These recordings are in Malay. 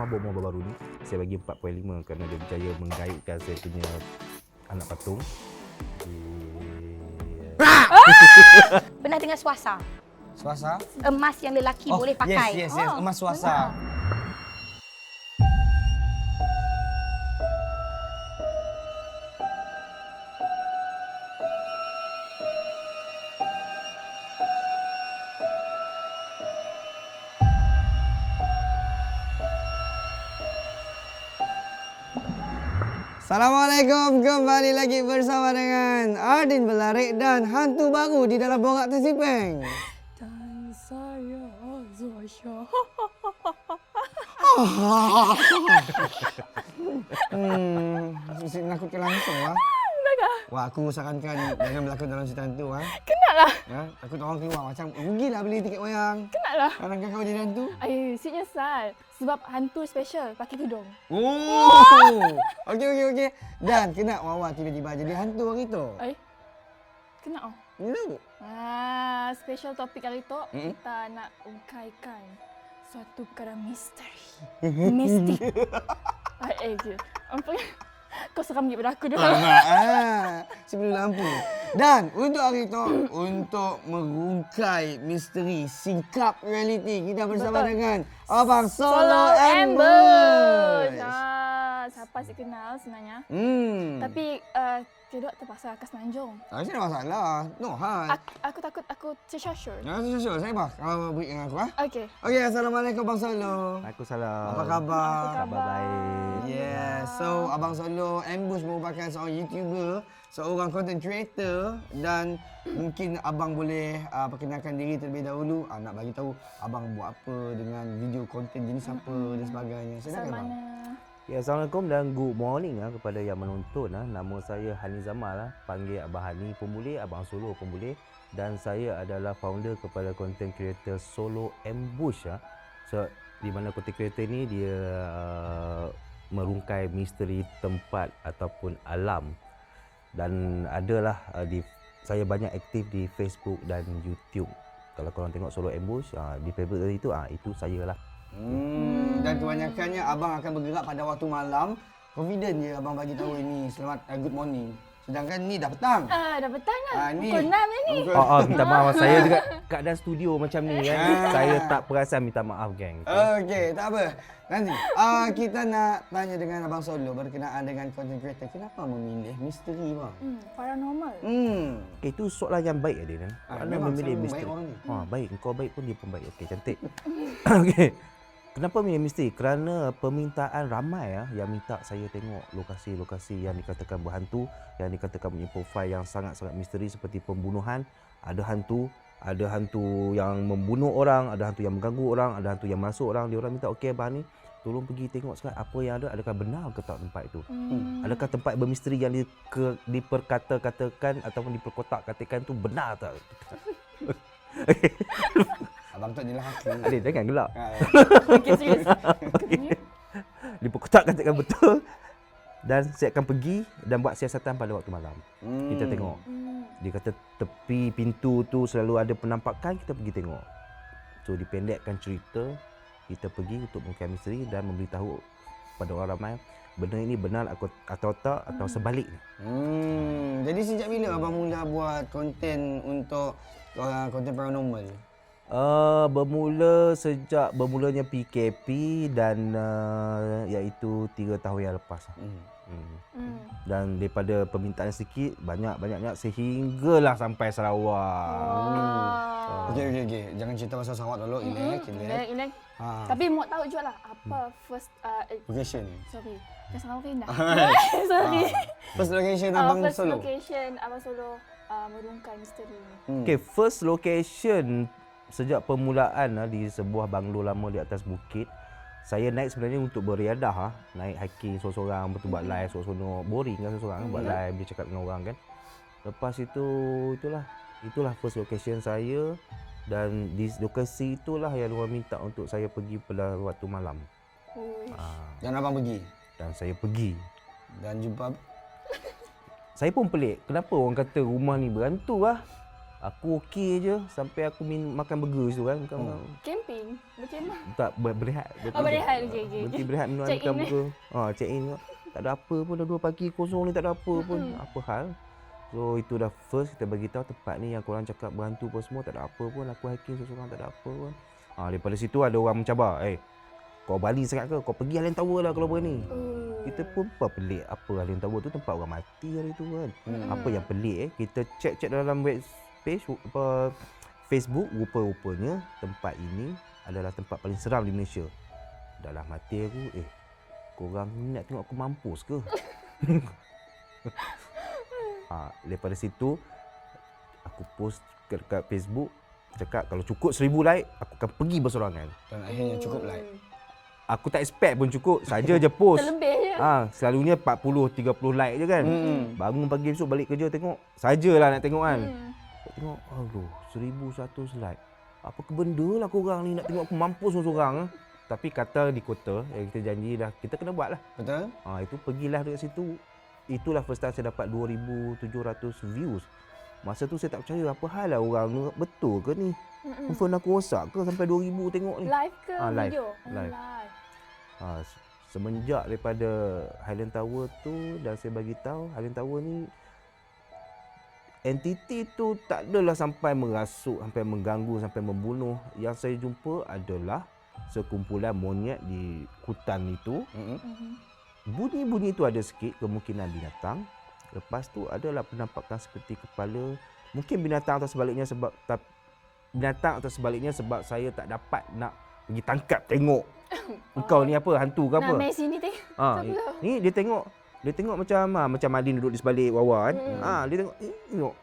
Bomo baru ni saya bagi 4.5 kerana dia berjaya menggaitkan saya punya anak patung. Pernah dengar swasa? Swasa? Emas yang lelaki boleh pakai. Yes. Emas swasa. Assalamualaikum, kembali lagi bersama dengan Ardin Belarik dan hantu baru di dalam Borak Tersipeng. Dan saya Azwasha. Mesti menakutkan langsung lah. Wah, aku sarankan jangan berlakon dalam cerita hantu. Kenalah. Takut orang keluar macam rugilah beli tiket wayang. Kenalah. Kadang-kadang kau jadi hantu. Ay, si nyesal. Sebab hantu special pakai tudung. Oh, okey. Dan kena Wawa tiba-tiba jadi hantu hari tu. Ay, kena oh. Kenapa? Special topik hari tu kita nak ungkaikan suatu perkara misteri. Mistik. Je. Apa? Kau seram gila pada aku dah. Sebelum lampu. Dan untuk hari itu, untuk merungkai misteri singkap realiti, kita bersama dengan Abang Solo Ambush. Siapa sih kenal sebenarnya. Tapi tidak terpaksa ke Semenanjung. Tak ada masalah. No hal. Aku takut aku tersyasur. Sure. Saya bah. Kalau beri dengan aku. Okey. Okey, Assalamualaikum Abang Solo. Waalaikumsalam. Apa khabar? Khabar baik. Yes. So, Abang Solo Ambush merupakan seorang YouTuber, seorang content creator dan mungkin abang boleh perkenalkan diri terlebih dahulu. Nak bagi tahu abang buat apa dengan video konten jenis apa dan sebagainya. Silakan abang. Ya, Assalamualaikum dan good morning kepada yang menonton. Nama saya Hani Zamal, panggil Abang Hani pun boleh, Abang Solo pun boleh, dan saya adalah founder kepada content creator Solo Ambush. So, di mana content creator ni dia merungkai misteri tempat ataupun alam, dan adalah saya banyak aktif di Facebook dan YouTube. Kalau korang tengok Solo Ambush, di favorite itu saya lah. Dan kebanyakannya abang akan bergerak pada waktu malam. Confident je abang bagi tahu ini selamat good morning. Sedangkan ni dah petang. Dah petang dah. Ni. Pukul 6 ni. Minta maaf, saya juga keadaan studio macam ni kan. Saya tak perasan, minta maaf geng. Okey, tak apa. Nanti kita nak tanya dengan Abang Solo berkenaan dengan content creator. Kenapa memilih misteri bang? Paranormal. Itu soalan yang baik dia kan. Memang memilih selalu misteri. baik orang ni. Baik, kau baik pun dia pun baik. Okey, cantik. Okey. Kenapa memilih misteri? Kerana permintaan ramai yang minta saya tengok lokasi-lokasi yang dikatakan berhantu, yang dikatakan punya profil yang sangat-sangat misteri seperti pembunuhan. Ada hantu yang membunuh orang, ada hantu yang mengganggu orang, ada hantu yang masuk orang. Dia orang minta, okey abang ni, tolong pergi tengok sekarang apa yang ada, adakah benar ke tak tempat itu? Adakah tempat bermisteri yang diperkata-katakan ataupun diperkotak-katakan tu benar tak? Abang tu adalah aku. Adik, jangan gelak. Okey, serius. Diperkotak-katakan betul. Dan saya akan pergi dan buat siasatan pada waktu malam. Kita tengok. Dia kata tepi pintu tu selalu ada penampakan, kita pergi tengok. So dipendekkan cerita, kita pergi untuk mengungkap misteri dan memberitahu pada orang ramai benda ini benar atau tak atau sebaliknya. Jadi sejak bila abang mula buat konten untuk konten paranormal? Bermula sejak bermulanya PKP dan iaitu 3 tahun yang lepas. Dan daripada permintaan sikit banyak sehinggalah sampai Sarawak. Okey. Jangan cerita pasal Sarawak dulu. Relax. Tapi mau tahu juga lah apa first Location. sorry. Dah Sarawak indah. Sorry. First location abang First Solo. location Abang Solo merungkai misteri ni. Okay, first location sejak permulaan di sebuah banglo lama di atas bukit. Saya naik sebenarnya untuk beriadah, naik hiking seorang-seorang, betul buat live seorang-seorang. Boring kan seorang-seorang buat live, dia cakap dengan orang kan. Lepas itu, itulah first location saya, dan di lokasi itulah yang orang minta untuk saya pergi pada waktu malam. Dan abang pergi? Dan saya pergi. Dan jumpa? Saya pun pelik, kenapa orang kata rumah ni berhantu lah. Aku okey je sampai aku makan burger situ kan. Camping? in. Berkemah. Tak berehat. Oh, berehat. Okey. Berhenti berehat minum Check air in, buka. Check in. Tak ada apa pun, dah 2 pagi kosong ni tak ada apa pun. Apa hal? So itu dah first kita bagi tahu tempat ni yang korang cakap berhantu apa semua tak ada apa pun. Aku hiking seorang tak ada apa pun. Daripada situ ada orang mencabar. Kau Bali sangat ke? Kau pergi Alien Tower lah kalau berani. Kita pun pelik apa Alien Tower tu, tempat orang mati hari tu kan. Apa yang pelik kita check dalam web page Facebook, rupa-rupanya tempat ini adalah tempat paling seram di Malaysia. Dalam hati aku, korang ni nak tengok aku mampus ke? Daripada situ aku post dekat Facebook cakap kalau cukup 1000 like aku akan pergi bersorangan. Dan akhirnya cukup like. Aku tak expect pun cukup, saja je post. Terlebih je. Selalunya 40 30 like je kan. Bangun pagi esok balik kerja tengok, sajalah nak tengok kan. Tengok, aduh, 1100 like. Apa ke benda lah korang ni nak tengok aku mampus seorang. Tapi kata di kota, kita janji dah, kita kena buat lah. Betul? Itu pergilah dekat situ. Itulah first time saya dapat 2700 views. Masa tu saya tak percaya apa hal lah orang ni, betul ke ni? Phone aku rosak ke sampai 2000 tengok ni? Live ke Live. video? Live. Live. Semenjak daripada Highland Tower tu dan saya bagi tahu Highland Tower ni entiti tu tak adalah sampai merasuk, sampai mengganggu, sampai membunuh. Yang saya jumpa adalah sekumpulan monyet di hutan itu. Bunyi-bunyi tu ada sikit kemungkinan binatang. Lepas tu adalah penampakan seperti kepala. Mungkin binatang atau sebaliknya sebab saya tak dapat nak pergi tangkap tengok. Engkau ni apa, hantu ke apa? Nak main sini tengok. Ni dia tengok macam Madin duduk di sebalik Wawa kan. Dia tengok.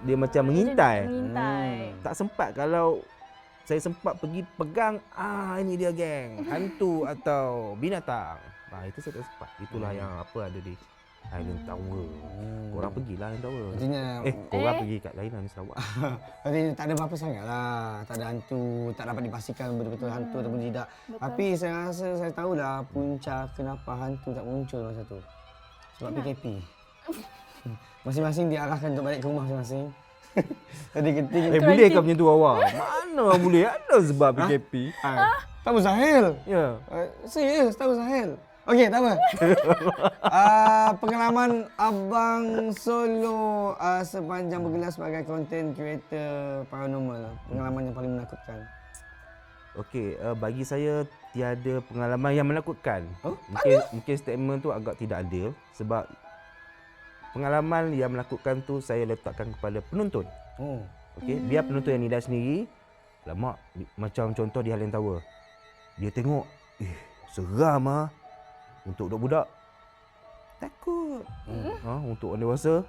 Dia macam mengintai. Tak sempat kalau saya sempat pergi pegang, ini dia geng, hantu atau binatang. Itu saya tak sempat. Itulah yang apa ada di Highland Tower. Korang pergilah Highland Tower. Artinya korang pergi kat lain lah ni Sarawak. artinya tak ada apa-apa sangat lah. Tak ada hantu, tak dapat dipastikan betul-betul hantu ataupun tidak. Betul. Tapi saya rasa saya tahulah punca kenapa hantu tak muncul masa tu. Sebab PKP. Masing-masing diarahkan untuk balik ke rumah masing-masing. Jadi ketika Boleh ke macam tu Wawa? Mana boleh? Ada sebab PKP. tak mustahil. Ya. Serius, tak mustahil. Okey, tak apa. Pengalaman Abang Solo sepanjang bergelar sebagai content creator paranormal. Pengalaman yang paling menakutkan. Okey, bagi saya tiada pengalaman yang menakutkan. Mungkin statement tu agak tidak adil sebab pengalaman yang menakutkan tu saya letakkan kepada penonton. Okey, biar penonton yang nilai sendiri. Lama macam contoh di Highland Tower. Dia tengok, seram ah. Untuk budak-budak takut. Untuk orang dewasa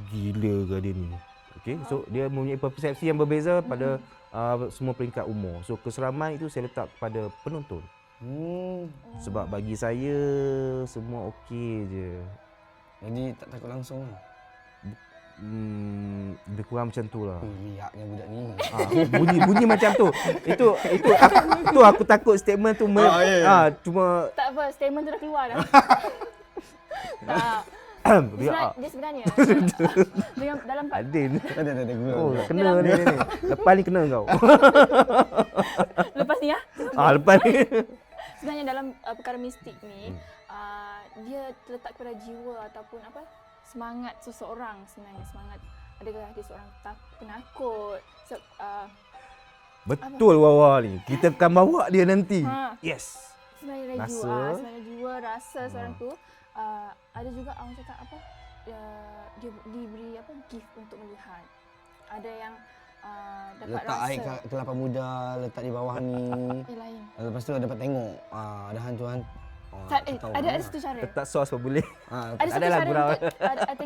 gila ke dia ni. Okey, so dia mempunyai persepsi yang berbeza pada semua peringkat umur. So keseraman itu saya letak pada penonton. Sebab bagi saya semua okey je. Jadi tak takut langsung lah. Lebih kurang macam tu lah. Riaknya budak ni. Bunyi macam tu. Itu aku takut statement tu cuma Tak apa, statement tu dah keluar dah. Tak. riak. Dia sebenarnya dalam Adin. Ada guna. Kena ni. Lepas ni kena kau. lepas ni Lepas ni. sebenarnya dalam perkara mistik ni dia terletak kepada jiwa ataupun semangat seseorang sebenarnya. Adakah dia seorang penakut? Betul Wawa ni. Kita akan bawa dia nanti. Yes. Sebenarnya Rasa. jiwa rasa seorang tu. Ada juga orang cakap dia diberi gift untuk melihat. Ada yang dapat Letak rasa. air kelapa muda, letak di bawah ni. Lain. Lepas tu dapat tengok ada hantu-hantu. Ada satu cara. Letak sos apa boleh. Ada satu Adalah cara gurau.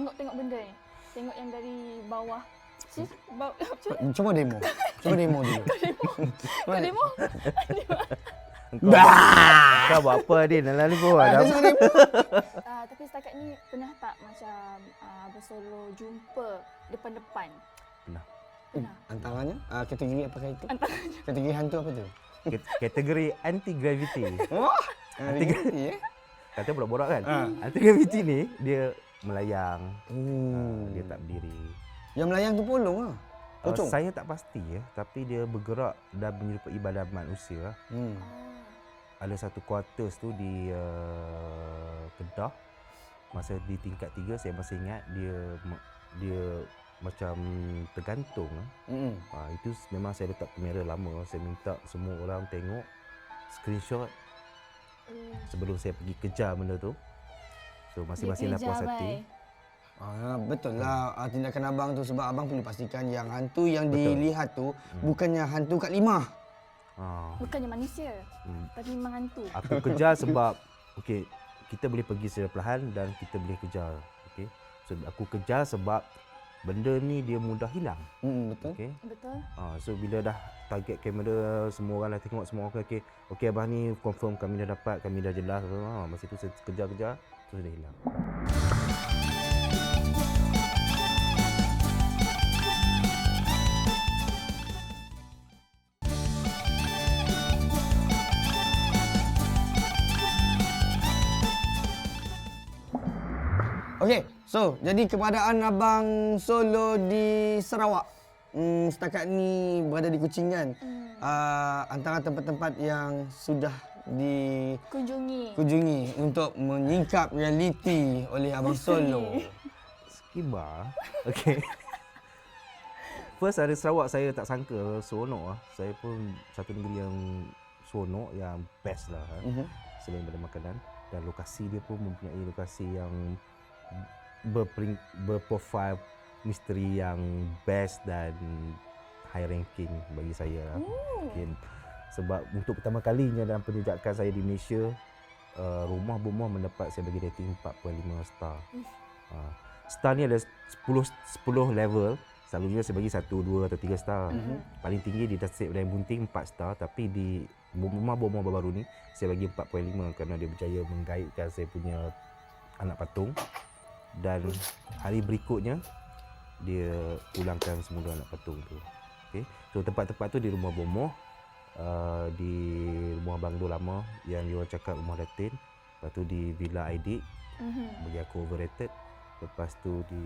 untuk tengok benda ni. Tengok yang dari bawah. Cuba demo. Dulu. Kau demo? Kau buat apa Adin? Alah ni pun ada. Tapi setakat ni pernah tak macam Abang Solo jumpa depan-depan? Pernah. Antaranya kategori apakah itu? Kategori hantu apa tu? Kategori anti gravity. Anti-gravity Kata borak-borak kan? Anti gravity ni dia melayang. Oh. Dia tak berdiri. Yang melayang tu polong lah. Pocong? Saya tak pasti ya, tapi dia bergerak dan menyerupai badan manusia. Hmm. Ada satu quarters tu di Kedah. Masa di tingkat 3 saya masih ingat dia macam tergantung. Itu memang saya letak kamera lama. Saya minta semua orang tengok screenshot sebelum saya pergi kejar benda tu. So masing-masing dah puas hati. Betul lah tindakan abang tu sebab abang perlu pastikan yang hantu yang Betul. dilihat tu bukannya hantu Kak Limah. Bukannya manusia, tapi memang hantu. Aku kejar sebab okey, kita boleh pergi secara perlahan dan kita boleh kejar. Okey. So aku kejar sebab benda ni dia mudah hilang. Betul. Okey. Betul? So bila dah target kamera, semua orang dah tengok, semua orang okey abang ni confirm kami dah dapat, kami dah jelas. Masa tu saya kejar-kejar terus dia hilang. Okey, so jadi keberadaan abang Solo di Sarawak setakat ni berada di Kuching kan. Antara tempat-tempat yang sudah dikunjungi untuk menyingkap realiti oleh abang Solo. Skiba. Okey. First ada Sarawak, saya tak sangka seronok lah. Saya pun satu negeri yang seronok, yang best lah. Selain pada makanan. Dan lokasi dia pun mempunyai lokasi yang berprofil misteri yang best dan high ranking bagi saya lah. Mungkin sebab untuk pertama kalinya dalam penjejakan saya di Malaysia, Rumah Bomoh mendapat saya bagi rating 4.5 star. Star ni ada 10 level. Selalunya saya bagi 1, 2 atau 3 star. Paling tinggi di Tasik Berdayang Bunting 4 star, tapi di Rumah Bomoh baru-baru ni saya bagi 4.5 kerana dia berjaya menggaitkan saya punya anak patung. Dan hari berikutnya dia pulangkan semula anak patung tu. Okey. So tempat-tempat tu di Rumah Bomoh, di Rumah Banglo lama yang diorang cakap Rumah Datin. Lepas tu di Villa Aidik, bagi aku overrated. Lepas tu di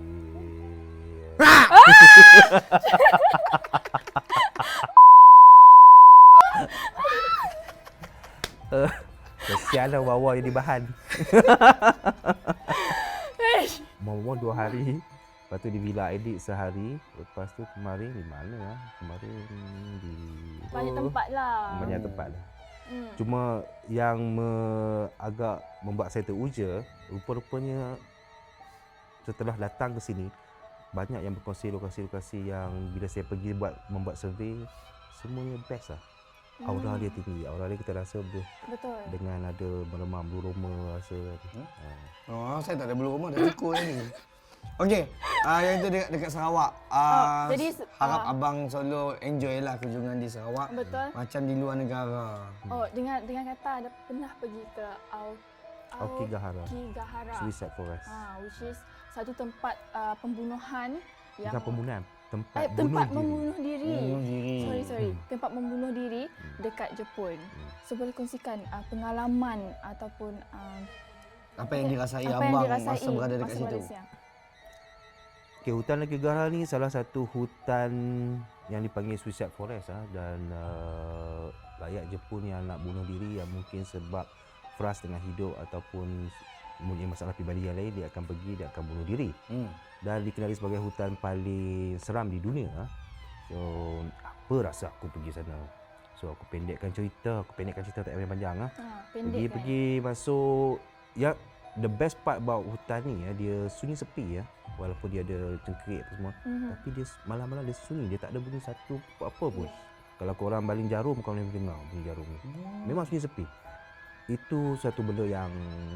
kesianlah Wawa jadi bahan. Mau 2 hari. Lepas tu di Villa Aidik sehari. Lepas tu kemarin di mana lah? Kemarin di Banyak tempat lah. banyak tempat lah. Cuma yang agak membuat saya teruja, rupa-rupanya setelah datang ke sini, banyak yang berkongsi lokasi-lokasi yang bila saya pergi membuat survey, semuanya best lah. Aura dia tinggi, aura dia kita rasa Betul. dengan ada meremam bulu roma rasa. Saya tak ada bulu rumah, dah cukup ni. Okey, yang itu dekat Sarawak. jadi Harap abang Solo enjoy lah kunjungan di Sarawak. Betul. Macam di luar negara. Dengan kata ada pernah pergi ke Aokigahara, Aokigahara. Suicide Forest. Which is satu tempat pembunuhan yang Bukan pembunuhan, tempat tempat bunuh diri. membunuh diri. Membunuh diri. Sorry. Tempat membunuh diri dekat Jepun. So boleh kongsikan pengalaman ataupun Apa yang dirasai apa yang abang dirasai masa berada dekat masa situ? berada siang. Okay, hutan Aokigahara ni salah satu hutan yang dipanggil Suicide Forest dan rakyat Jepun yang nak bunuh diri yang mungkin sebab frust dengan hidup ataupun mempunyai masalah pribadi yang lain, dia akan pergi, dia akan bunuh diri. Dan dikenali sebagai hutan paling seram di dunia. So apa rasa aku pergi sana? So aku pendekkan cerita tak payah panjang lah. Pendek Pergi masuk, ya, the best part about hutan ni dia sunyi sepi ya. Walaupun dia ada cengkerik apa semua, tapi dia malam-malam dia sunyi, dia tak ada bunyi satu apa pun. Kalau korang baling jarum, kau boleh dengar bunyi jarum ni. Memang sunyi sepi. Itu satu benda yang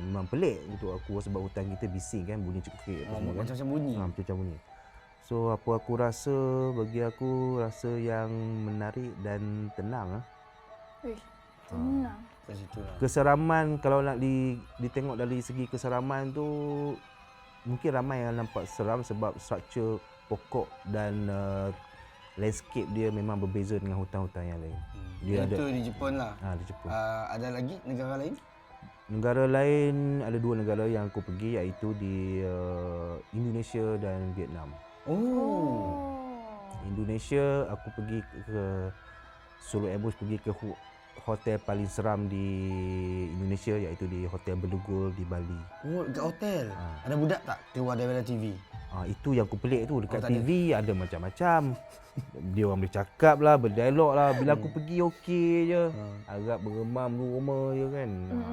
memang pelik untuk aku sebab hutan kita bising kan, bunyi cengkerik apa semua kan. Macam-macam bunyi. Macam-macam bunyi. So apa aku rasa, bagi aku rasa yang menarik dan tenang ah. Tenang. Kat situ lah. Keseraman kalau nak ditengok dari segi keseraman tu mungkin ramai yang nampak seram sebab struktur pokok dan landscape dia memang berbeza dengan hutan-hutan yang lain. Dia Itu ada di Jepun lah. di Jepun. Ada lagi negara lain? Negara lain ada 2 negara yang aku pergi, iaitu di Indonesia dan Vietnam. Indonesia aku pergi ke Solo Ambush, pergi ke hotel paling seram di Indonesia, iaitu di Hotel Berdugul di Bali. Oh, dekat hotel. Ada budak tak keluar daripada TV? Itu yang aku pelik tu, dekat tak ada. TV ada macam-macam. Dia orang boleh cakap lah, berdialog lah. Bila aku pergi okey je. Agak beremam rumah je kan.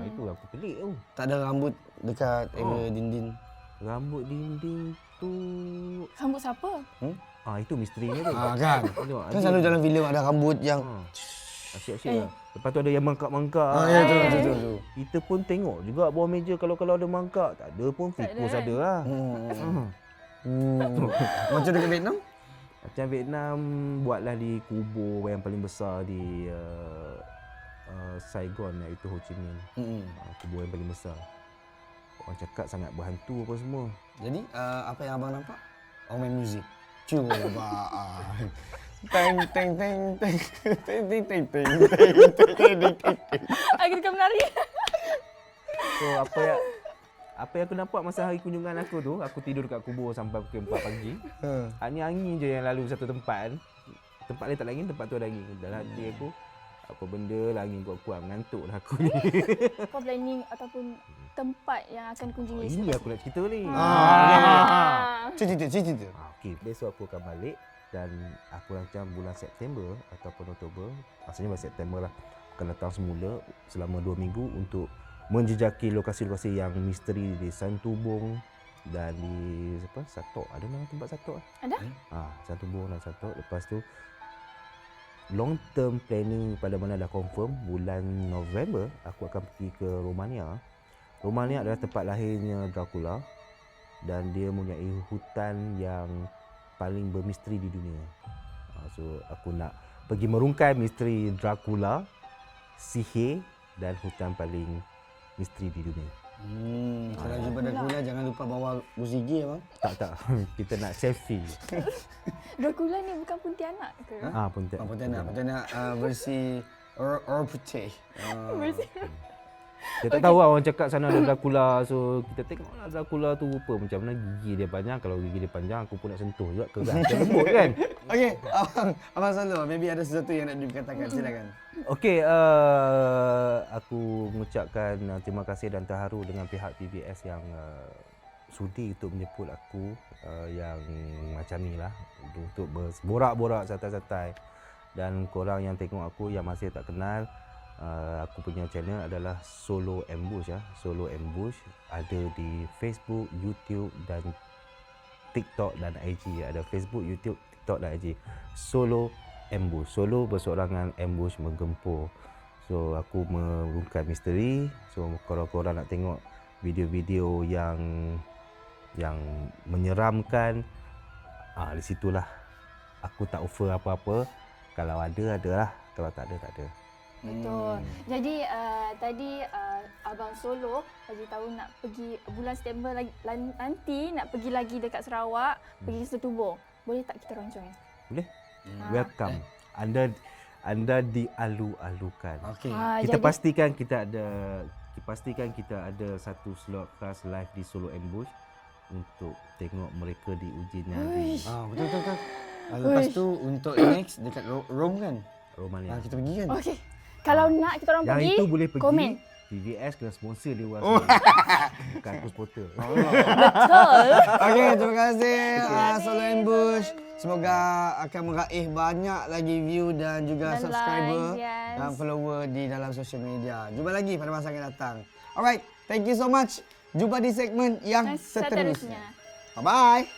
Itu aku pelik tu. Tak ada rambut dekat area dinding. Rambut dinding tu Rambut siapa? itu misterinya tu. Kan? Tengok, Kan selalu dalam filem ada rambut yang asyik-asyik lah. Lepas tu ada yang mangkak-mangkak. ya betul. Kita pun tengok juga bawah meja kalau ada mangkak. Tak ada pun, tikus ada lah. Macam dekat Vietnam? Macam Vietnam buatlah di kubur yang paling besar di Saigon, iaitu Ho Chi Minh. Kubur yang paling besar. Orang cakap sangat berhantu apa semua. Jadi apa yang abang nampak? Orang main muzik. Cuba. Teng teng teng teng teng teng teng teng. Aku dekat menari. So apa yang aku nampak masa hari kunjungan aku tu, aku tidur dekat kubur sampai pukul 4 pagi. Angin je yang lalu satu tempat kan. Tempat lain tak ada angin, tempat tu ada angin. Dalam hati aku, apa benda lah angin kuat-kuat, mengantuk lah aku ni. Apa planning ataupun tempat yang akan kunjungi? Ini aku nak cerita ni. Cerita. Okey, besok aku akan balik dan aku rancang bulan September ataupun Oktober, maksudnya bulan September lah, akan datang semula selama 2 minggu untuk menjejaki lokasi-lokasi yang misteri di Santubong dan di Satok. Ada nama tempat Satok lah? Ada? Santubong dan Satok. Lepas tu long term planning pada mana dah confirm, bulan November aku akan pergi ke Romania. Romania adalah tempat lahirnya Dracula dan dia mempunyai hutan yang paling bermisteri di dunia. So aku nak pergi merungkai misteri Dracula, sihir dan hutan paling misteri di dunia. Kalau jumpa Dracula jangan lupa bawa Buzigi abang. Tak. Kita nak selfie. Dracula ni bukan Pontianak ke? Pontianak versi or putih. Dia tak tahu lah, orang cakap sana ada Dracula. So kita tengoklah Dracula tu rupa macam mana, gigi dia panjang. Kalau gigi dia panjang aku pun nak sentuh juga, keras macam lembut kan. Okey, abang Solo, maybe ada sesuatu yang nak dikatakan, silakan. Okey, aku mengucapkan terima kasih dan terharu dengan pihak PBS yang sudi untuk menjemput aku yang macam ni lah, untuk berborak-borak santai-santai. Dan korang yang tengok aku yang masih tak kenal, aku punya channel adalah Solo Ambush ya. Solo Ambush ada di Facebook, YouTube dan TikTok dan IG. Ada Facebook, YouTube, TikTok dan IG. Solo Ambush. Solo bersorangan, ambush menggempur. So aku merungkai misteri. So korang-korang nak tengok video-video yang menyeramkan, di situlah aku tak offer apa-apa. Kalau ada, adalah. Kalau tak ada, tak ada. Betul. Jadi tadi Abang Solo bagi tahu nak pergi bulan September nanti nak pergi lagi dekat Sarawak, pergi ke Setubong. Boleh tak kita orang join? Boleh? Welcome. Anda dialu-alukan. Okey. Kita pastikan kita ada satu slot khas live di Solo Ambush untuk tengok mereka diuji nyali. Betul. Lepas tu untuk next dekat Rome kan? Romania. Kita pergi kan? Okey. Kalau nak kita orang Yang pergi, itu boleh pergi. komen. TVS kena sponsor dia luar bukan aku supporter. Betul. Okey, terima kasih Solo Ambush. Semoga akan meraih banyak lagi view dan juga Dan subscriber like, yes. dan follower di dalam social media. Jumpa lagi pada masa akan datang. Alright, thank you so much. Jumpa di segmen yang seterusnya. Bye-bye.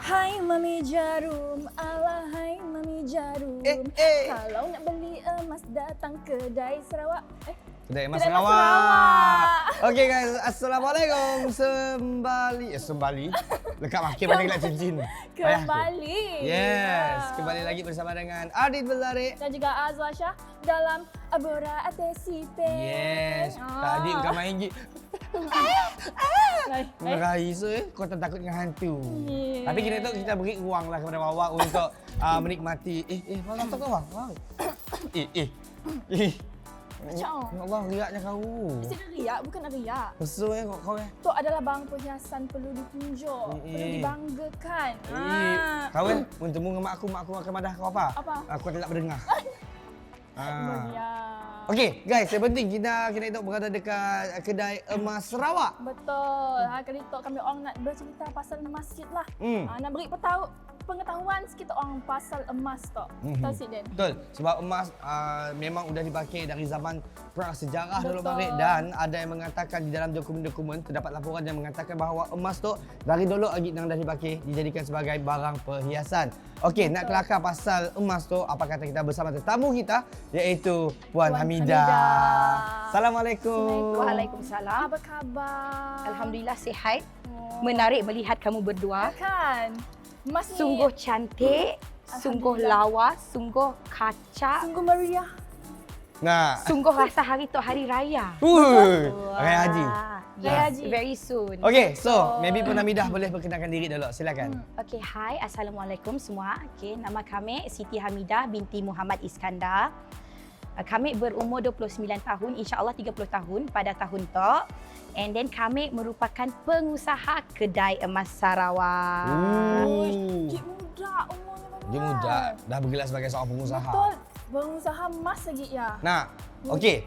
Hai Mami Jarum, alahai Mami Jarum. Kalau nak beli emas datang kedai Sarawak. Kedai Emas Kedai Sarawak. Okay guys, Assalamualaikum. Sembali. Lekat makin mana gelap cincin. Kembali. Yes, kembali lagi bersama dengan Adit Bellarik. Dan juga Azwa Shah dalam Abora Atesipe. Yes, tadi kau main gig. Meraih kau tak takut dengan hantu. Yeah. Tapi kita beri ruang lah kepada awak untuk menikmati. Mana tu kau bang? Macam Allah, riaknya kau. Mesti ada riak, bukan ada riak. Besul kau. Itu adalah bang perhiasan perlu ditunjuk, perlu dibanggakan. Kau bertemu dengan mak aku akan madah kau apa? Apa? Aku tak berdengar. Meriah. Okey, guys, yang penting kita itu berada dekat kedai emas Sarawak. Betul. Kali itu kami orang nak bercerita pasal masjid lah. Nak beri pengetahuan sikit orang pasal emas tu. Tahu sih Den? Betul. Sebab emas memang sudah dipakai dari zaman prasejarah dulu Betul. balik, dan ada yang mengatakan di dalam dokumen-dokumen terdapat laporan yang mengatakan bahawa emas tu dari dulu lagi yang dah dipakai dijadikan sebagai barang perhiasan. Okey, nak kelakar pasal emas tu, apa kata kita bersama tetamu kita iaitu Puan Hamidah. Assalamualaikum. Waalaikumsalam. Apa khabar? Alhamdulillah sihat. Menarik melihat kamu berdua. Kan? Emas ni Sungguh cantik, sungguh lawa, sungguh kacak, sungguh meriah. Nah. sungguh rasa hari tu hari raya. Raya Haji. Raya Haji. Very soon. Okey, so maybe Puan Hamidah boleh perkenalkan diri dulu. Silakan. Okay, hi. Assalamualaikum semua. Okay, nama kami Siti Hamidah binti Muhammad Iskandar. Kami berumur 29 tahun, insya-Allah 30 tahun pada tahun tu. And then kami merupakan pengusaha kedai emas Sarawak. Cik muda umurnya berapa? Dia muda, dah bergelar sebagai seorang pengusaha. Betul. Pengusaha emas lagi ya. Nah, okey.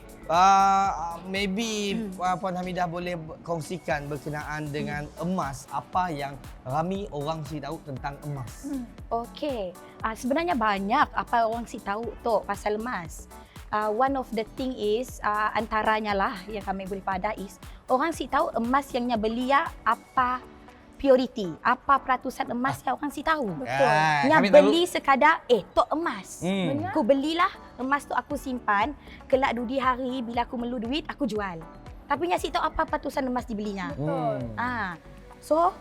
Maybe Puan Hamidah boleh kongsikan berkenaan dengan emas, apa yang ramai orang si tahu tentang emas. Okey, sebenarnya banyak apa orang si tahu tu pasal emas. One of the thing is antaranya lah yang kami boleh pada is orang si tahu emas yang nya beli ya apa purity, apa peratusan emas yang orang si tahu. Betul. Nya kami beli sekadar tu emas. Benar. Aku belilah emas tu aku simpan, kelak dudi hari bila aku perlu duit aku jual. Tapi nya si tahu apa peratusan emas dibelinya. Betul. So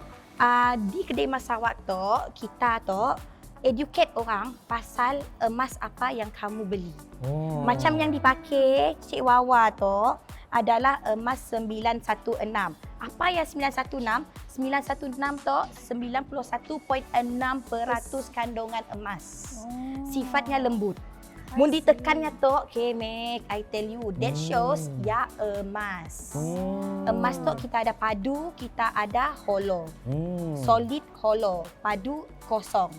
di kedai emas Sarawak tu kita tu educate orang pasal emas apa yang kamu beli. Macam yang dipakai Cik Wawa tu adalah emas 916. Apa yang 916? 916 tu 91.6% kandungan emas. Sifatnya lembut. Mun ditekannya tu, okay, Mek, I tell you, that shows ya emas. Emas tu kita ada padu, kita ada hollow. Solid hollow, padu kosong.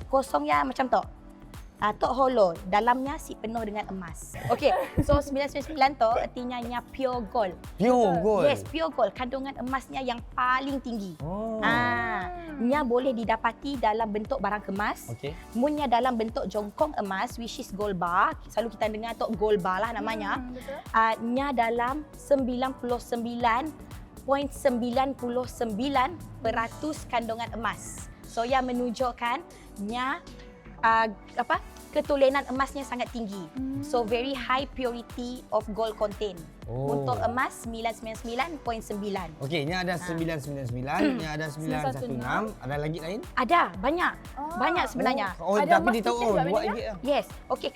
Kosong ya macam tu. Tok hollow, dalamnya si penuh dengan emas. Okey, so 999 tu artinya nya pure gold. Pure gold. Yes, pure gold. Kandungan emasnya yang paling tinggi. Nya boleh didapati dalam bentuk barang kemas. Okey. Munnya dalam bentuk jongkong emas, which is gold bar. Selalu kita dengar tu gold bar lah namanya. Betul. Nya dalam 99.99% kandungan emas. So yang menunjukkan nya ketulenan emasnya sangat tinggi. So very high purity of gold content. Untuk emas 999.9. Okey, ni ada 999, ni ada 916, ada lagi lain? Ada banyak. Banyak sebenarnya. Ada tapi emas dia tahu putih tak buat Hamidah? lagi. Yes. Okey,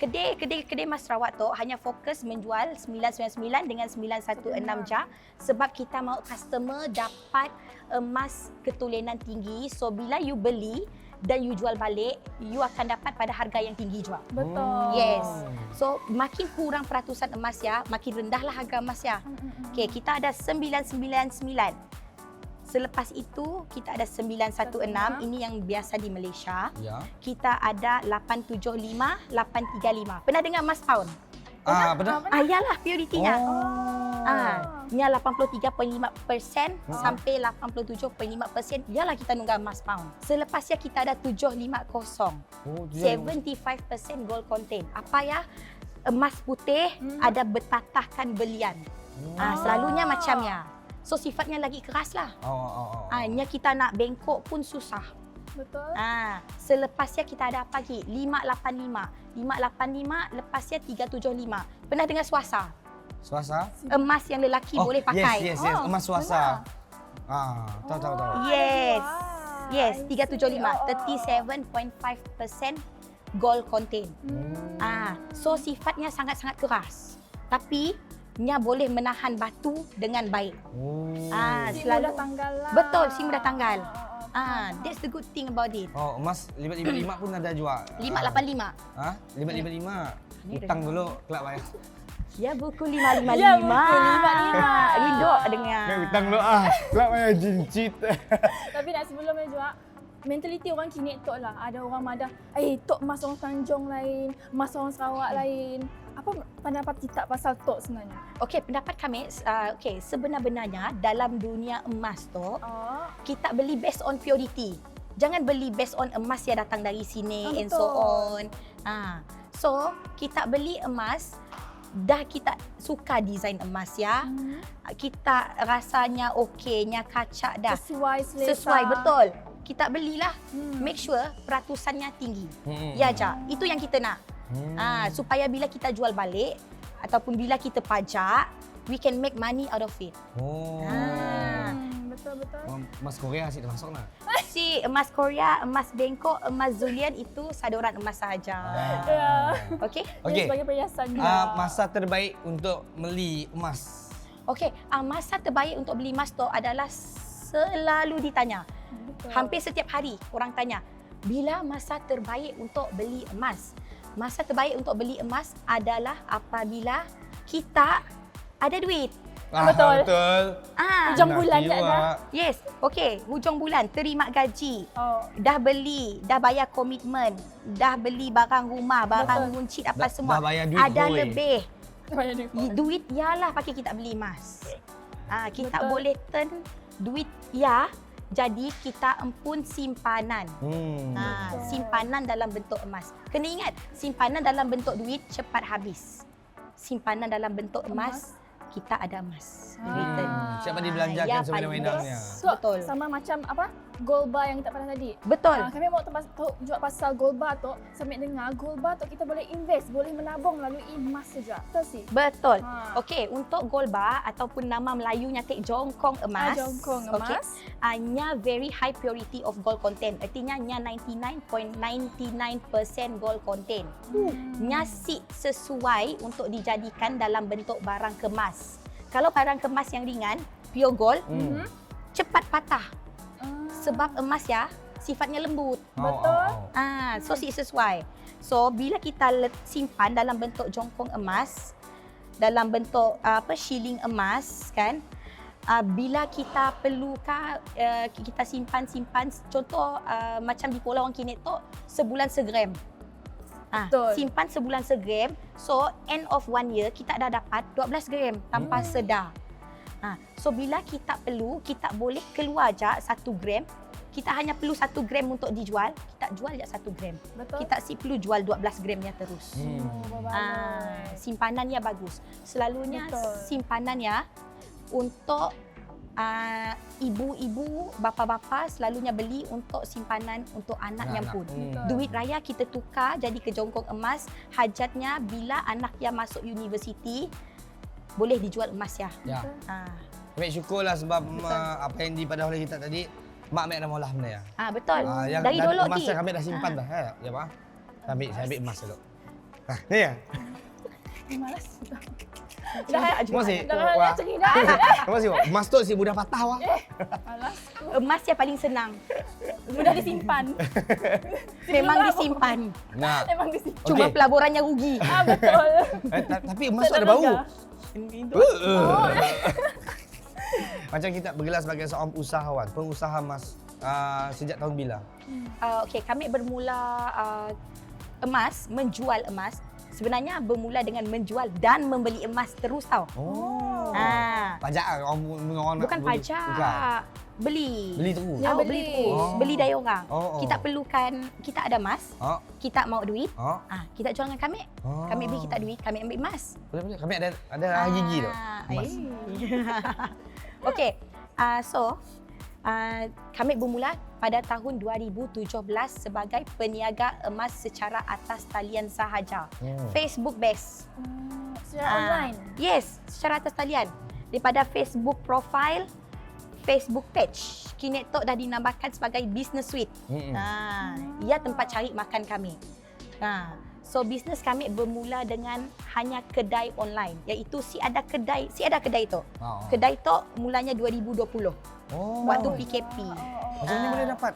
kedai Mas Sarawak tu hanya fokus menjual 999 dengan 916 je sebab kita mahu customer dapat emas ketulenan tinggi. So bila you beli dan you jual balik, you akan dapat pada harga yang tinggi juga. Betul. Yes. So makin kurang peratusan emas ya, makin rendahlah harga emas ya. Okey, kita ada 999. Selepas itu kita ada 916, ini yang biasa di Malaysia. Ya. Kita ada 875, 835. Pernah dengar emas pound? Benar? Yalah purity-nya. Nya 83.5% sampai 87.5%. Yalah kita nunggu emas pound. Selepasnya kita ada 750. 75% gold content. Apa ya? Emas putih ada bertatahkan belian. Selalunya macamnya. So sifatnya lagi keras lah. Nya kita nak bengkok pun susah. Betul. Selepasnya kita ada apa lagi? 585. 585 lepasnya 375. Pernah dengar swasa? Swasta? Emas yang lelaki boleh pakai. Yes. Emas swasta. Tahu. Yes. Wah. Yes, I see. 375, 37.5% gold content. So sifatnya sangat-sangat keras. Tapi nya boleh menahan batu dengan baik. Si mudah tanggal lah. Betul, si mudah tanggal. That's the good thing about it. Emas 555 pun ada jual. 585. 555. Hutang dulu kelak bayar. Ya buku 555. Ya, buku 555. Ridok dengar. Hutang dulu kelak bayar jincit. Tapi nak sebelumnya juga, mentaliti orang kini tok lah. Ada orang madah, tok emas orang Tanjung lain, emas orang Sarawak lain. Apa pendapat kita pasal tok sebenarnya? Okey, pendapat kami, sebenar-benarnya dalam dunia emas tu, kita beli based on purity. Jangan beli based on emas yang datang dari sini and so on. So, kita beli emas, dah kita suka design emas ya. Kita rasanya okeynya, kacak dah. Sesuai selesa. Sesuai, betul. Kita belilah, make sure peratusannya tinggi. Ya, Jak. Itu yang kita nak. Supaya bila kita jual balik ataupun bila kita pajak, we can make money out of it. Betul. Emas Korea asyik termasuk lah. Si emas Korea, emas Bangkok, emas Zulian itu saduran emas sahaja. Ya. Okey? Okey. Sebagai perhiasan dia. Masa terbaik untuk beli emas. Okey, masa terbaik untuk beli emas tu adalah selalu ditanya. Betul. Hampir setiap hari orang tanya, bila masa terbaik untuk beli emas? Masa terbaik untuk beli emas adalah apabila kita ada duit. Betul. Hujung bulan tak dah. Yes, okey. Hujung bulan, terima gaji. Dah beli, dah bayar komitmen, dah beli barang rumah, barang runcit apa semua. Dah bayar duit. Ada lebih. Banyak duit. Duit ialah pakai kita beli emas. Kita Betul. boleh turn duit ya jadi kita empun simpanan. Simpanan dalam bentuk emas. Kena ingat, simpanan dalam bentuk duit cepat habis. Simpanan dalam bentuk emas, kita ada emas. Return. Siapa dibelanjakan sewenang-wenangnya. So, Betul. sama macam apa? Gold bar yang kita pernah tadi. Betul. Kami mau tahu juga pasal gold bar tu. Sambil dengar gold bar tu kita boleh invest, boleh menabung melalui emas saja. Betul sih? Betul. Okey, untuk gold bar ataupun nama Melayunya jongkong emas. Jongkong emas. Nya very high purity of gold content. Artinya nya 99.99% gold content. Nya sesuai untuk dijadikan dalam bentuk barang kemas. Kalau barang kemas yang ringan, pure gold, cepat patah. Sebab emas ya, sifatnya lembut. Betul. So sesuai. So bila kita simpan dalam bentuk jongkong emas, dalam bentuk shilling emas kan, bila kita perlukah kita simpan contoh macam di Pulau Wang Kinet tu sebulan segram. Simpan sebulan segram, so end of 1 year kita dah dapat 12 gram tanpa sedar. So bila kita perlu, kita boleh keluar je 1 gram. Kita hanya perlu 1 gram untuk dijual, kita jual je 1 gram. Betul. Kita perlu jual 12 gramnya terus. Simpanannya bagus. Selalunya Betul. simpanannya untuk ibu-ibu, bapa-bapa selalunya beli untuk simpanan untuk anaknya pun. Duit raya kita tukar jadi ke jongkong emas. Hajatnya bila anak yang masuk universiti boleh dijual emas ya. Kami syukurlah sebab apa yang dipadah oleh kita tadi, mak ambil nama Allah benda ya. Betul. Yang Dari dulu emas Ki. yang kami dah simpan dah. Ya Pak. Saya ambil emas dulu. Ni ya. Malas. Dah Masih. Dah cerita. Masih. Emas tu si mudah patah wah. Malas. Emas yang paling senang. Mudah disimpan. Memang disimpan. Nah. Memang disimpan. Cuma Okey. pelaburannya rugi. Betul. Tapi emas tu ada bau. Macam kita bergelar sebagai seorang usahawan, pengusaha emas sejak tahun bila? Okey, kami bermula emas, menjual emas. Sebenarnya bermula dengan menjual dan membeli emas terus tau. Pajak orang Bukan nak pajak. Bukan. Beli. Beli terus. Ya, Beli terus. Beli dari orang. Kita perlukan, kita ada emas, kita mau duit, kita jual dengan kami. Kami beli kita duit, kami ambil emas. Boleh. Kami ada gigi tu. Emas. Okey. Kami bermula pada tahun 2017 sebagai peniaga emas secara atas talian sahaja. Facebook base. Secara online? Yes, secara atas talian. Daripada Facebook profile, Facebook page. Kinetok dah dinamakan sebagai business suite. Ia tempat cari makan kami. So bisnes kami bermula dengan hanya kedai online, iaitu si ada kedai tu. Kedai tu mulanya 2020. Waktu PKP. Macam ni boleh dapat?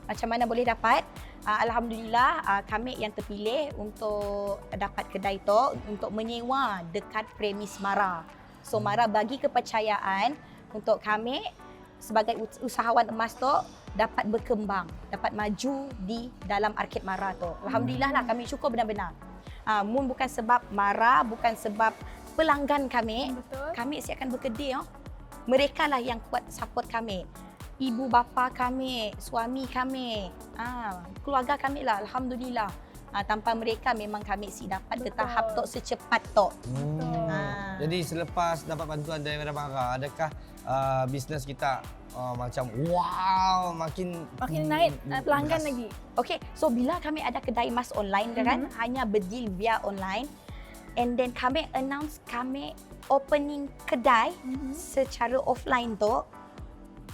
Macam mana boleh dapat? Alhamdulillah kami yang terpilih untuk dapat kedai tu untuk menyewa dekat premis Mara. So Mara bagi kepercayaan untuk kami sebagai usahawan emas tu dapat berkembang, dapat maju di dalam Arcade Mara tu. Alhamdulillah lah, kami syukur benar-benar. Mun bukan sebab Mara, bukan sebab pelanggan kami, Betul. kami siapkan berkedai. Mereka lah yang kuat support kami. Ibu bapa kami, suami kami, keluarga kami lah, alhamdulillah. Tanpa mereka memang kami dapat ke tahap tok secepat tok. Jadi selepas dapat bantuan daripada Mara, adakah bisnes kita macam wow makin naik pelanggan lagi. Okay, so bila kami ada kedai emas online kan, hanya berdeal via online, and then kami announce kami opening kedai secara offline tu,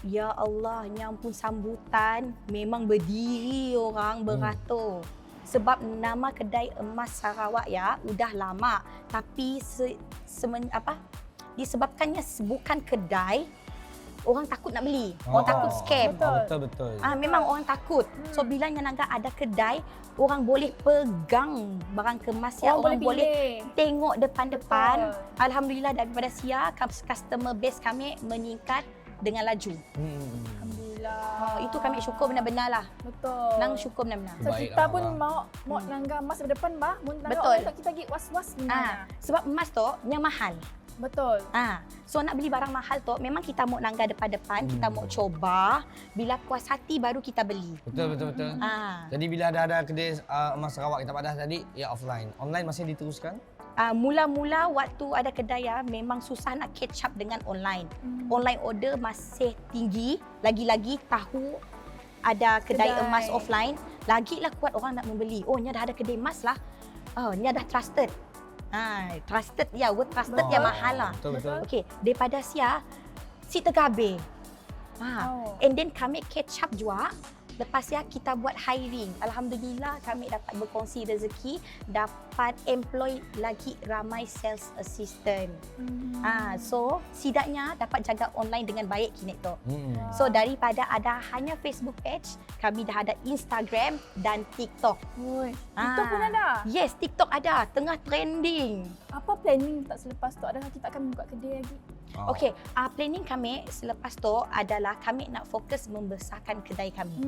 ya Allah, nyampun sambutan memang berdiri orang beratur. Sebab nama kedai emas Sarawak ya udah lama, tapi disebabkannya bukan kedai, orang takut nak beli, orang takut scam. Betul. Memang orang takut. So bila Nyanangga ada kedai, orang boleh pegang barang kemas ya, orang boleh tengok depan-depan. Alhamdulillah daripada sia customer base kami meningkat dengan laju. Alhamdulillah. Itu kami syukur benar-benar lah. Betul. Nang syukur benar-benar. So kita pun mau nangga emas ke depan bah, mun nangga Betul. orang kita lagi was-was gimana. Sebab emas tu yang mahal. Betul. So nak beli barang mahal tu memang kita mau nangga depan-depan, kita mau coba, bila puas hati baru kita beli. Betul. Jadi bila ada kedai emas Sarawak kita padah tadi, ya offline. Online masih diteruskan? Mula-mula waktu ada kedai memang susah nak catch up dengan online. Online order masih tinggi, lagi-lagi tahu ada kedai emas offline, lagilah kuat orang nak membeli. Oh, ni dah ada kedai emas lah. Ni dah trusted. Trusted ya, word trusted ya mahal lah. Betul. Okey, daripada sia si tergabir. And then kami catch up juga. Lepas ya kita buat hiring. Alhamdulillah kami dapat berkongsi rezeki, dapat employ lagi ramai sales assistant. So setidaknya dapat jaga online dengan baik kini tu. So daripada ada hanya Facebook page, kami dah ada Instagram dan TikTok. TikTok pun ada? Yes, TikTok ada, tengah trending. Apa planning tak selepas tu? Adakah kita akan buka kedai lagi? Okey, planning kami selepas tu adalah kami nak fokus membesarkan kedai kami.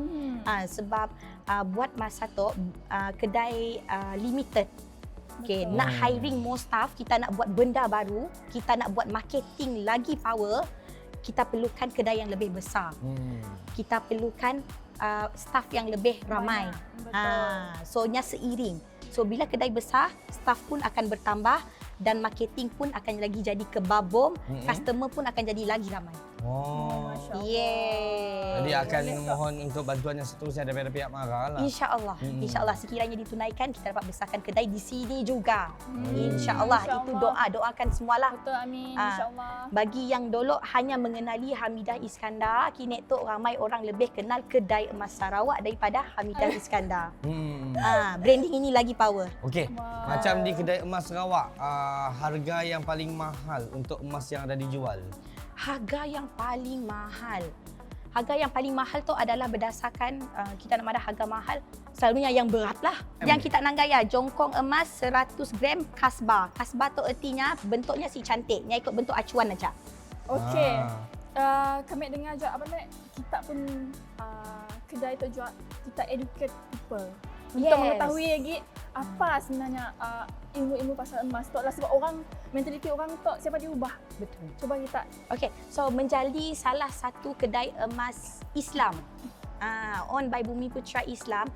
Sebab buat masa tu kedai limited. Okey, nak hiring more staff, kita nak buat benda baru, kita nak buat marketing lagi power, kita perlukan kedai yang lebih besar. Kita perlukan staff yang lebih ramai. So nya seiring. So bila kedai besar, staff pun akan bertambah dan marketing pun akan lagi jadi kebabom, customer pun akan jadi lagi ramai. Jadi akan mohon untuk bantuan yang seterusnya daripada pihak Mara lah. InsyaAllah. InsyaAllah sekiranya ditunaikan, kita dapat besarkan kedai di sini juga. InsyaAllah. Itu doakan semualah. Betul, amin. InsyaAllah. Bagi yang dulu hanya mengenali Hamidah Iskandar, kini tu ramai orang lebih kenal kedai emas Sarawak daripada Hamidah Iskandar. Branding ini lagi power. Okey, macam di kedai emas Sarawak, harga yang paling mahal untuk emas yang ada dijual? Harga yang paling mahal. Harga yang paling mahal tu adalah berdasarkan kita nak ada harga mahal. Selalunya yang berat lah. Yang kita nak gaya, jongkong emas 100 gram kasbah. Kasbah tu artinya bentuknya si cantik. Yang ikut bentuk acuan aja. Okey. Kami dengar juga kita pun kedai tu juga kita educate people. Untuk mengetahui lagi apa sebenarnya ilmu-ilmu pasal emas tu lah, sebab orang mentaliti orang tu siapa diubah. Betul. Cuba kita. Okey, so menjadi salah satu kedai emas Islam owned by Bumi Putra Islam,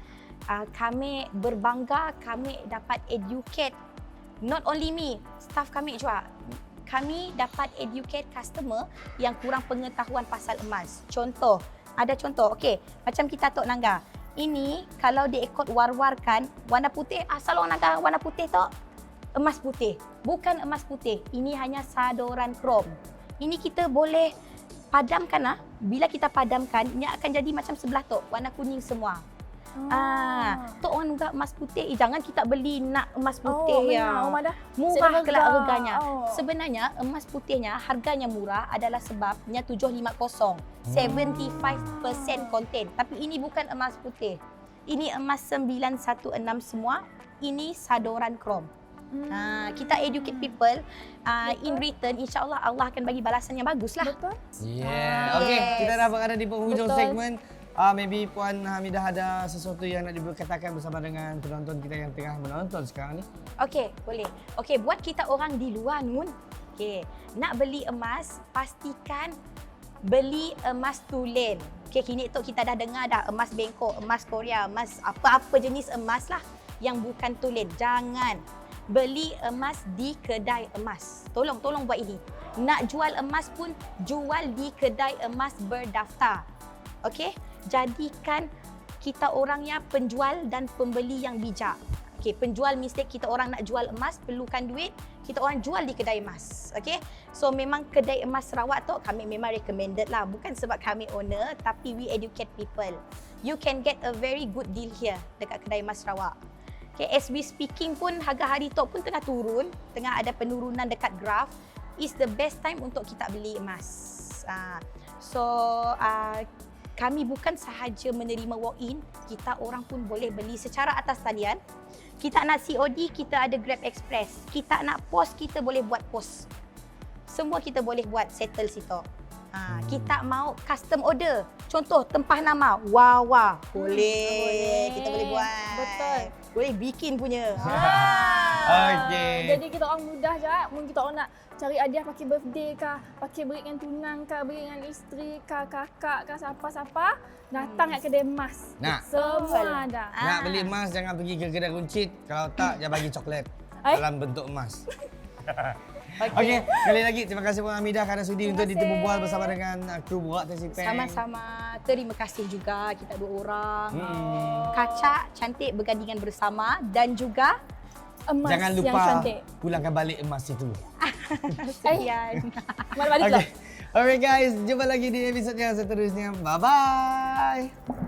kami berbangga kami dapat educate not only me, staff kami juga. Kami dapat educate customer yang kurang pengetahuan pasal emas. Ada contoh. Okey, macam kita Tok Nangga. Ini kalau diikut war-warkan warna putih, asal orang nak warna putih tu emas putih. Bukan emas putih. Ini hanya sadoran krom. Ini kita boleh padamkan Bila kita padamkan, ini akan jadi macam sebelah tu, warna kuning semua. Tok orang nunggak emas putih. Jangan kita beli nak emas putih murah kelak harganya. Sebenarnya emas putihnya harganya murah adalah sebabnya 750. 75% konten. Tapi ini bukan emas putih. Ini emas 916 semua. Ini sadoran krom. Kita educate people, in return insya-Allah Allah akan bagi balasan yang bagus lah. Betul. Yeah. Okey, kita dah berada di penghujung segmen. Maybe Puan Hamidah ada sesuatu yang nak diberkatakan bersama dengan penonton kita yang tengah menonton sekarang ni. Okey, boleh. Okey, buat kita orang di luar Nun. Okey, nak beli emas, pastikan beli emas tulen. Okey, kini tu kita dah dengar dah emas Bangkok, emas Korea, emas apa-apa jenis emas lah yang bukan tulen. Jangan beli emas di kedai emas. Tolong buat ini. Nak jual emas pun jual di kedai emas berdaftar. Okey? Jadikan kita orangnya penjual dan pembeli yang bijak. Okey, penjual mistake kita orang nak jual emas, perlukan duit, kita orang jual di kedai emas. Okey? So memang kedai emas Sarawak tu kami memang recommended lah. Bukan sebab kami owner, tapi we educate people. You can get a very good deal here dekat kedai emas Sarawak. Okay, as we speaking pun harga hari tu pun tengah turun, tengah ada penurunan dekat graf. Is the best time untuk kita beli emas. Kami bukan sahaja menerima walk-in, kita orang pun boleh beli secara atas talian. Kita nak COD, kita ada Grab Express. Kita nak post, kita boleh buat post. Semua kita boleh buat settle situ. Kita mau custom order. Contoh tempah nama, Wawa. Boleh. Kita boleh buat. Betul. Boleh bikin punya. Okey. Jadi kita orang mudah je. Mungkin kita orang nak cari hadiah pakai birthday kah, pakai beri dengan tunang kah, beri dengan isteri kah, kakak kah, siapa-siapa, datang kat kedai emas. Semua ada. Nak beli emas jangan pergi ke kedai runcit. Kalau tak, jangan bagi coklat dalam bentuk emas. Okey, sekali lagi terima kasih Puan Hamidah kerana sudi untuk berbual bersama dengan kru Borak Tesi Peng. Sama-sama. Terima kasih juga kita dua orang. Kacak cantik bergandingan bersama dan juga Emas jangan yang lupa cantik. pulangkan balik emas itu. Sayang. Balik-balik lah. Alright guys, jumpa lagi di episod yang seterusnya. Bye-bye.